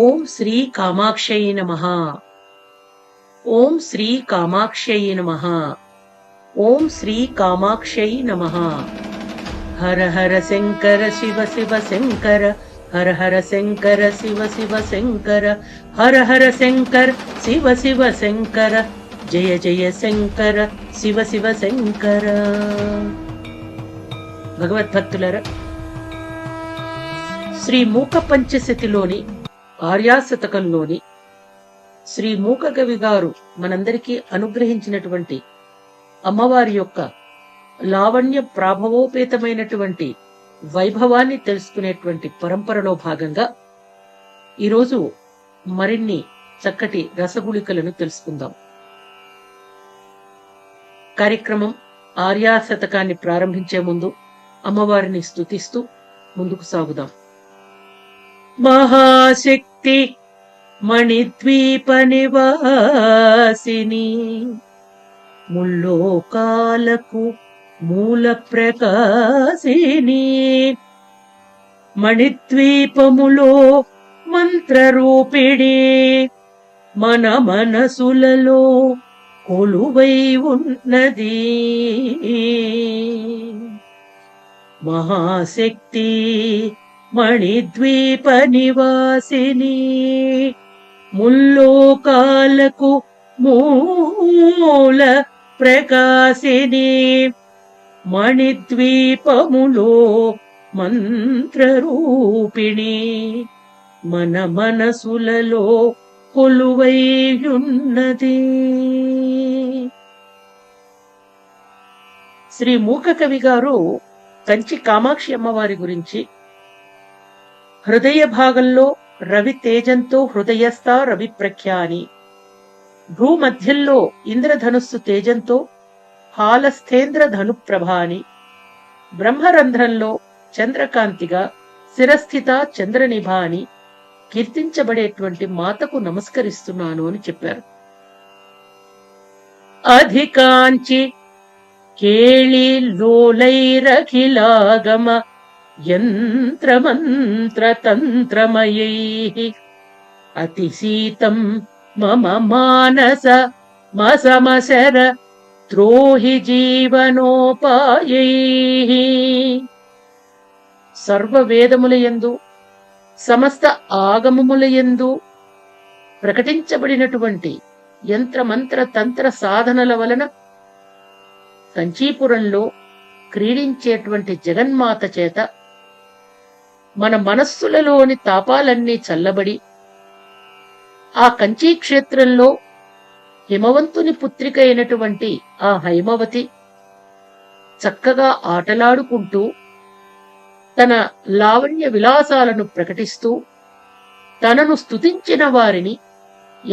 ఓం శ్రీ కామాక్షయై నమః. ఓం శ్రీ కామాక్షయై నమః. ఓం శ్రీ కామాక్షయై నమః. హర హర శంకర శివ శివ శంకర, హర హర శంకర శివ శివ శంకర, హర హర శంకర శివ శివ శంకర, జయ జయ శంకర శివ శివ శంకర. భగవద్భక్తులారా, శ్రీ మూక పంచశతిలోని ఆర్యాశతకంలోని శ్రీ మూక కవి గారు మనందరికీ అనుగ్రహించినటువంటి అమ్మవారి యొక్క లావణ్య ప్రాభవోపేతమైనటువంటి వైభవాన్ని తెలుసుకునేటువంటి పరంపరలో భాగంగా ఈరోజు మరిన్ని చక్కటి రసగుళికలను తెలుసుకుందాం. కార్యక్రమం ఆర్యాశతకాన్ని ప్రారంభించే ముందు అమ్మవారిని స్తుతిస్తూ ముందుకు సాగుదాం. మహాశక్తి మణిద్వీప నివాసిని, ముల్లోకాలకు మూల ప్రకాశిని, మణిద్వీపములో మంత్రరూపిణి, మన మనసులలో కొలువై ఉన్నది. మహాశక్తి మణిద్వీప నివాసిని, ముల్లోకాలకు మూల ప్రకాశిని, మణిద్వీపములో మంత్రరూపిణి, మన మనసులలో కొలువైయున్నది. శ్రీ మూక కవి గారు కంచి కామాక్షి అమ్మవారి గురించి హృదయ భాగంలో రవి తేజంతో హృదయస్థ రవి ప్రఖ్యాని, భూమధ్యంలో ఇంద్రధనుస్సు తేజంతో హాలస్థేంద్ర ధనుప్రభాని, బ్రహ్మరంధ్రంలో చంద్రకాంతిగా శిరస్థిత చంద్రనిభాని కీర్తించబడేటువంటి మాతకు నమస్కరిస్తున్నాను అని చెప్పారు. అధికాంచి కేళి లోలైరఖిలాగమ యంత్రమంత్ర తంత్రమయైః, అతిశీతం మమ మానస మసమశర త్రోహి జీవనోపాయైః. సర్వవేదములయందు సమస్త ఆగమములయందు ప్రకటించబడినటువంటి యంత్రమంత్ర తంత్ర సాధనల వలన కంచీపురంలో క్రీడించేటువంటి జగన్మాత చేత మన మనస్సులలోని తాపాలన్నీ చల్లబడి ఆ కంచీ క్షేత్రంలో హిమవంతుని పుత్రిక అయినటువంటి ఆ హైమవతి చక్కగా ఆటలాడుకుంటూ తన లావణ్య విలాసాలను ప్రకటిస్తూ తనను స్తుతించిన వారిని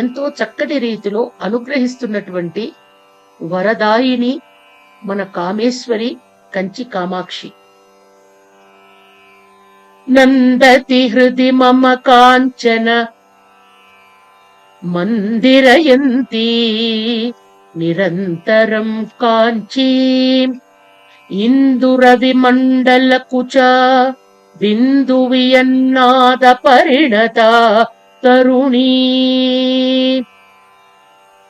ఎంతో చక్కటి రీతిలో అనుగ్రహిస్తున్నటువంటి వరదాయిని మన కామేశ్వరి కంచి కామాక్షి. నందతి హృది మమ కాంచన మందిరయంతి, నిరంతరం కాంచీ ఇందురవి మండల కుచ బిందువియన్నాద పరిణత తరుణీ.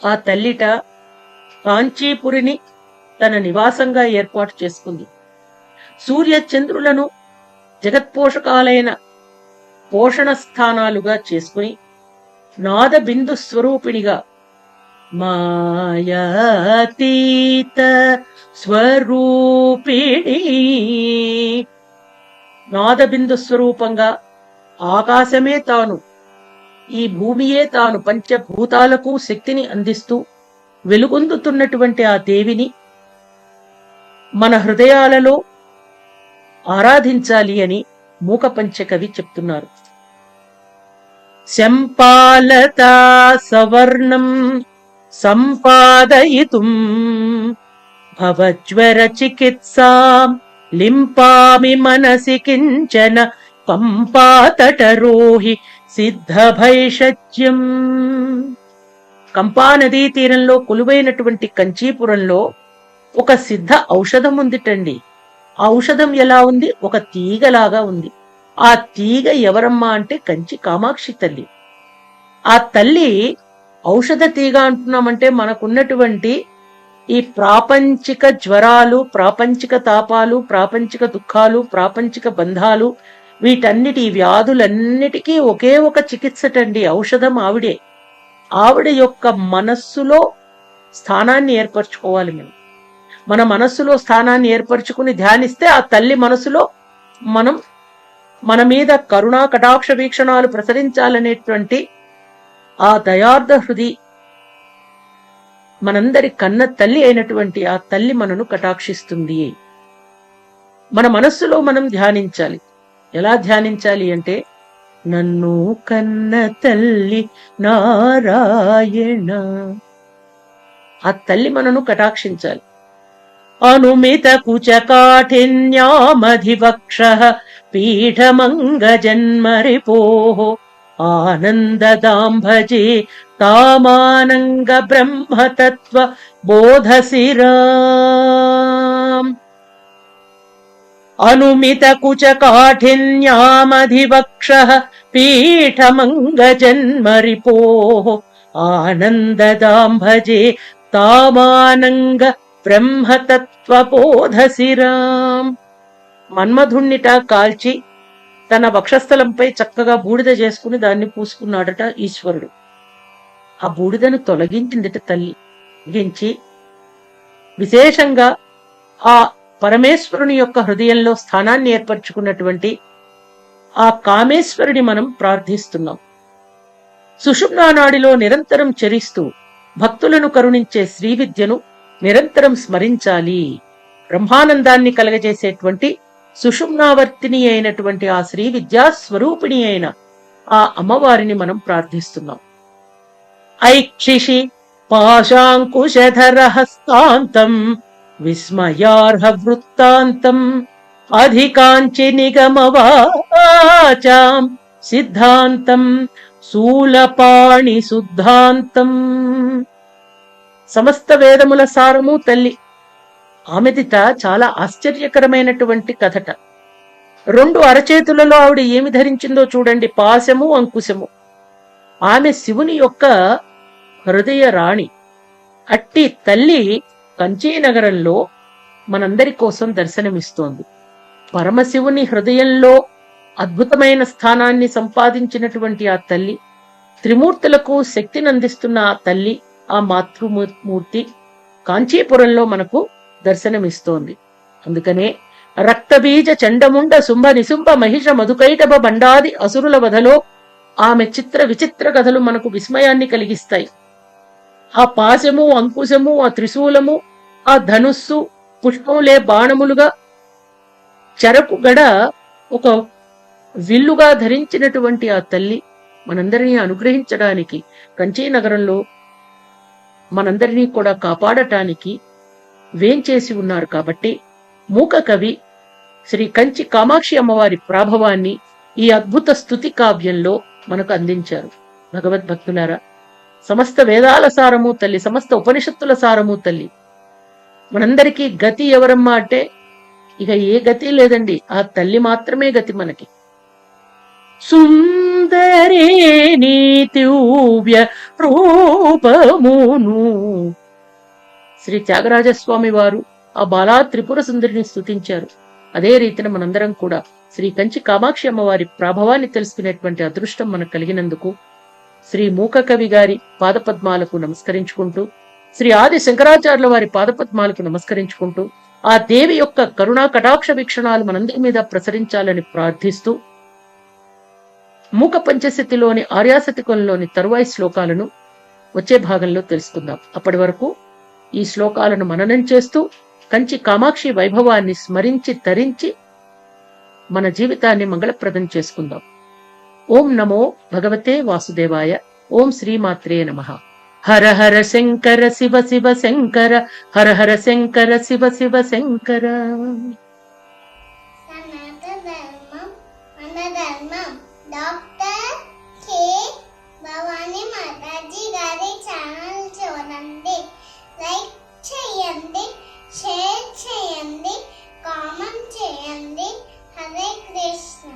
ఆ తల్లిట కాంచీపురిని తన నివాసంగా ఏర్పాటు చేసుకుంది. సూర్య చంద్రులను జగత్పోషకాలైన పోషణ స్థానాలుగా చేసుకుని నాద బిందు స్వరూపిణిగా మాయాతీత స్వరూపిణి, నాదబిందు స్వరూపంగా ఆకాశమే తాను, ఈ భూమియే తాను పంచభూతాలకు శక్తిని అందిస్తూ వెలుగొందుతున్నటువంటి ఆ దేవిని మన హృదయాలలో ఆరాధించాలి అని మూక పంచకవి చెప్తున్నారు. శంపాలతా సవర్ణం సంపాదయితుం భవజ్వర చికిత్సాం లింపామి మనసి కించన పంపాతటరోహి సిద్ధభైషజ్యం. కంపానదీ తీరంలో కొలువైనటువంటి కంచీపురంలో ఒక సిద్ధ ఔషధం ఉందిటండి. ఆ ఔషధం ఎలా ఉంది? ఒక తీగలాగా ఉంది. ఆ తీగ ఎవరమ్మా అంటే కంచి కామాక్షి తల్లి. ఆ తల్లి ఔషధ తీగ అంటున్నామంటే మనకున్నటువంటి ఈ ప్రాపంచిక జ్వరాలు, ప్రాపంచిక తాపాలు, ప్రాపంచిక దుఃఖాలు, ప్రాపంచిక బంధాలు, వీటన్నిటి వ్యాధులన్నిటికీ ఒకే ఒక చికిత్సటండి, ఔషధం ఆవిడే. ఆవిడ యొక్క మనస్సులో స్థానాన్ని ఏర్పరచుకోవాలి. మన మనస్సులో స్థానాన్ని ఏర్పరచుకుని ధ్యానిస్తే ఆ తల్లి మనసులో మన మీద కరుణా కటాక్ష వీక్షణాలు ప్రసరించాలనేటువంటి ఆ దయార్థ హృది, మనందరి కన్న తల్లి అయినటువంటి ఆ తల్లి మనను కటాక్షిస్తుంది. మన మనస్సులో మనం ధ్యానించాలి. ఎలా ధ్యానించాలి అంటే, నన్ను కన్న తల్లి నారాయణ. ఆ తల్లి మనను కటాక్షించాలి. అనుమిత కుచకాఠిన్యామధివక్ష పీఠమంగజన్మరిపోః ఆనందదాంభజే తామానంగ బ్రహ్మతత్వ బోధసిరాం. అనుమిత కుచకాఠిన్యామధివక్ష పీఠమంగజన్మరిపోః ఆనందదాంభజే తామానంగ బ్రహ్మతత్వబోధసిరాం. మన్మధుణ్ణిట కాల్చి తన వక్షస్థలంపై చక్కగా బూడిద చేసుకుని దాన్ని పూసుకున్నాడట ఈశ్వరుడు. ఆ బూడిదను తొలగించిందిట తల్లి. తొలగించి విశేషంగా ఆ పరమేశ్వరుని యొక్క హృదయంలో స్థానాన్ని ఏర్పరచుకున్నటువంటి ఆ కామేశ్వరుని మనం ప్రార్థిస్తున్నాం. సుషుమ్నా నాడిలో నిరంతరం చరిస్తూ భక్తులను కరుణించే శ్రీ విద్యను నిరంతరం స్మరించాలి. బ్రహ్మానందాన్ని కలగజేసేటువంటి సుషుమ్నావర్తిని అయినటువంటి ఆ శ్రీ విద్యా స్వరూపిణి అయిన ఆ అమ్మవారిని మనం ప్రార్థిస్తున్నాం. ఐక్షిషి పాశాంకుశధర హస్తాంతం విస్మయార్హ వృత్తాంతం అధికాంచి నిగమవాచాం సిద్ధాంతం శూలపాణి శుద్ధాంతం. సమస్త వేదముల సారము తల్లి. ఆమెదిట చాలా ఆశ్చర్యకరమైనటువంటి కథట. 2 అరచేతులలో ఆవిడ ఏమి ధరించిందో చూడండి, పాశము అంకుశము. ఆమె శివుని యొక్క హృదయ రాణి. అట్టి తల్లి కంచీనగరంలో మనందరి కోసం దర్శనమిస్తోంది. పరమశివుని హృదయంలో అద్భుతమైన స్థానాన్ని సంపాదించినటువంటి ఆ తల్లి, త్రిమూర్తులకు శక్తిని అందిస్తున్న ఆ తల్లి, ఆ మాతృమూర్తి కాంచీపురంలో మనకు దర్శనమిస్తోంది. అందుకనే రక్తబీజ చండముండ శుంభ నిశుంభ మహిష మధుకైటభ బండాది అసురుల వధలో ఆమె చిత్ర విచిత్ర కథలు మనకు విస్మయాన్ని కలిగిస్తాయి. ఆ పాశము, అంకుశము, ఆ త్రిశూలము, ఆ ధనుస్సు, పుష్పములే బాణములుగా, చెరకు గడ ఒక విల్లుగా ధరించినటువంటి ఆ తల్లి మనందరినీ అనుగ్రహించడానికి, కంచీనగరంలో మనందరినీ కూడా కాపాడటానికి వేంచేసి ఉన్నారు. కాబట్టి మూక కవి శ్రీ కంచి కామాక్షి అమ్మవారి ప్రాభవాన్ని ఈ అద్భుత స్తుతి కావ్యంలో మనకు అందించారు. భగవద్భక్తులారా, సమస్త వేదాల సారము తల్లి, సమస్త ఉపనిషత్తుల సారము తల్లి. మనందరికీ గతి ఎవరమ్మా అంటే ఇక ఏ గతి లేదండి, ఆ తల్లి మాత్రమే గతి మనకి. సుందరే నీతివ్య రూపమును. శ్రీ త్యాగరాజస్వామి వారు ఆ బాలా త్రిపుర సుందరిని స్తుతించారు. అదే రీతిన మనందరం కూడా శ్రీ కంచి కామాక్షి అమ్మవారి ప్రభావాన్ని తెలుసుకునేటువంటి అదృష్టం మనకు కలిగినందుకు శ్రీ మూక కవి గారి పాదపద్మాలకు నమస్కరించుకుంటూ, శ్రీ ఆది శంకరాచార్యుల వారి పాదపద్మాలకు నమస్కరించుకుంటూ, ఆ దేవి యొక్క కరుణా కటాక్ష వీక్షణాలు మనందరి మీద ప్రసరించాలని ప్రార్థిస్తూ, మూక పంచశతిలోని ఆర్యాశతికంలోని తరువాయి శ్లోకాలను వచ్చే భాగంలో తెలుసుకుందాం. అప్పటి వరకు ఈ శ్లోకాలను మననం చేస్తూ కంచి కామాక్షి వైభవాన్ని స్మరించి తరించి మన జీవితాన్ని మంగళప్రదం చేసుకుందాం. ఓం నమో భగవతే వాసుదేవాయ. ఓం శ్రీమాత్రే నమః. హర హర శంకర శివ శివ శంకర, హర హర శంకర శివ శివ శంకర. డాక్టర్ కే భవానీ మాతాజీ గారి ఛానల్ చూడండి, లైక్ చేయండి, షేర్ చేయండి, కామెంట్ చేయండి. హరే కృష్ణ.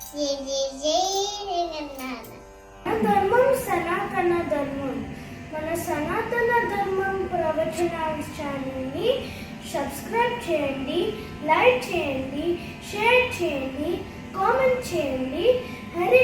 జై జై జై జగన్నాథ. ధర్మం సనాతన. సనాతన ధర్మం ప్రవచనాల ఛానల్ని సబ్స్క్రైబ్ చేయండి, లైక్ చేయండి, షేర్ చేయండి, కామెంట్ చేయండి. హరే